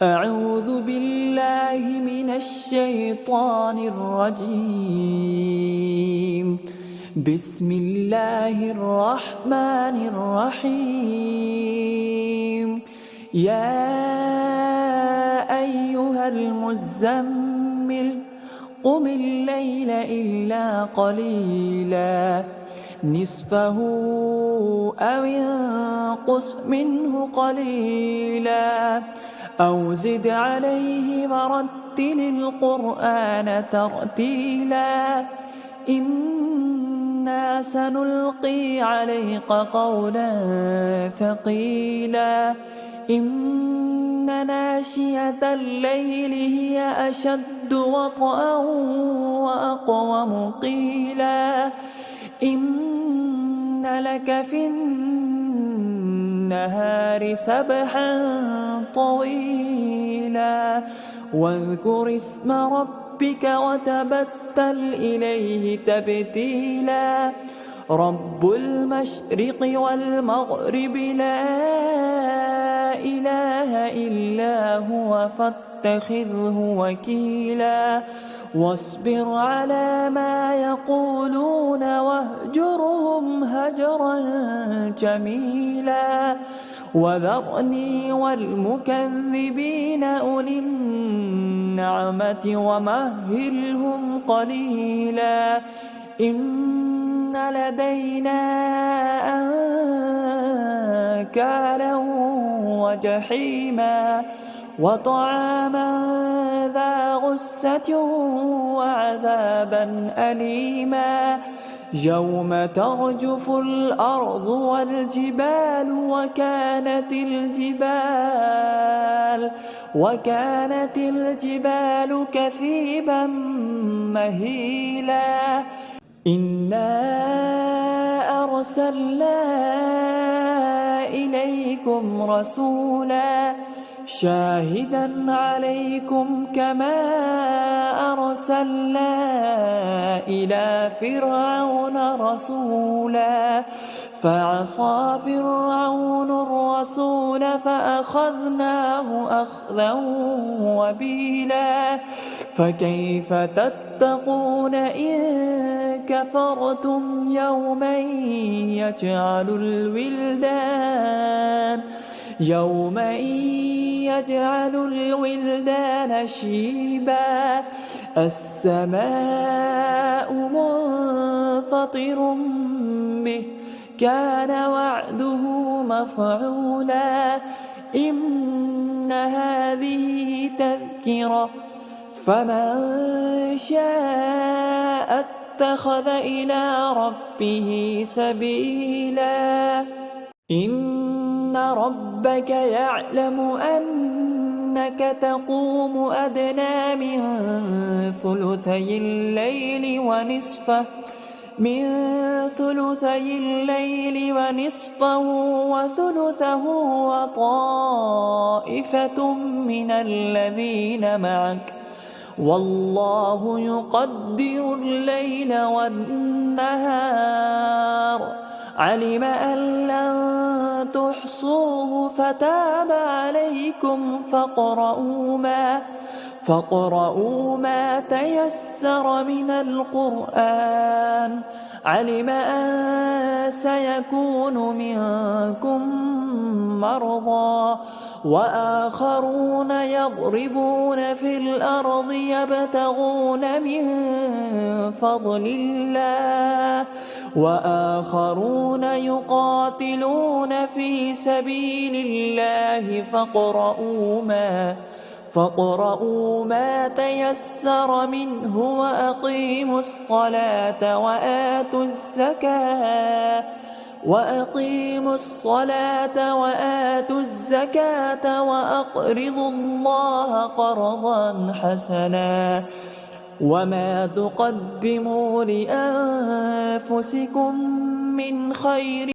أعوذ بالله من الشيطان الرجيم. بسم الله الرحمن الرحيم. يا أيها المزمل قم الليل إلا قليلا نصفه أو انقص منه قليلا أو زد عليه ورتل القرآن ترتيلا إنا سنلقي عليك قولا ثقيلا إن ناشئة الليل هي أشد وطئا وأقوم قيلا إن لك في النهار سبحا طويلا واذكر اسم ربك وتبتل إليه تبتيلا رب المشرق والمغرب لا إله إلا هو فاتخذه وكيلا واصبر على ما يقولون واهجرهم هجرا جميلا وذرني والمكذبين أولي النعمة ومهلهم قليلا إن لدينا أنكالا وجحيما وطعاما ذا غصة وعذابا أليما يوم ترجف الأرض والجبال وكانت الجبال كثيبا مهيلا إنا أرسلنا إليكم رسولا شاهدا عليكم كما أرسلنا إلى فرعون رسولا فعصى فرعون الرسول فأخذناه أخذا وبيلا فكيف تتقون إن كفرتم يوما يجعل الولدان شيبا السماء منفطر به كان وعده مفعولا إن هذه تذكرة فمن شاء اتخذ إلى ربه سبيلا إن ربك يعلم أنك تقوم أدنى من ثلثي الليل ونصفه وثلثه وطائفة من الذين معك والله يقدر الليل والنهار علم أن لن تحصوه فتاب عليكم فاقرؤوا ما تيسر من القرآن علم أن سيكون منكم مرضى وآخرون يضربون في الأرض يبتغون من فضل الله وآخرون يقاتلون في سبيل الله فاقرؤوا ما تيسر منه وأقيموا الصلاة وآتوا الزكاة وأقرضوا الله قرضا حسنا وما تقدموا لأنفسكم من خير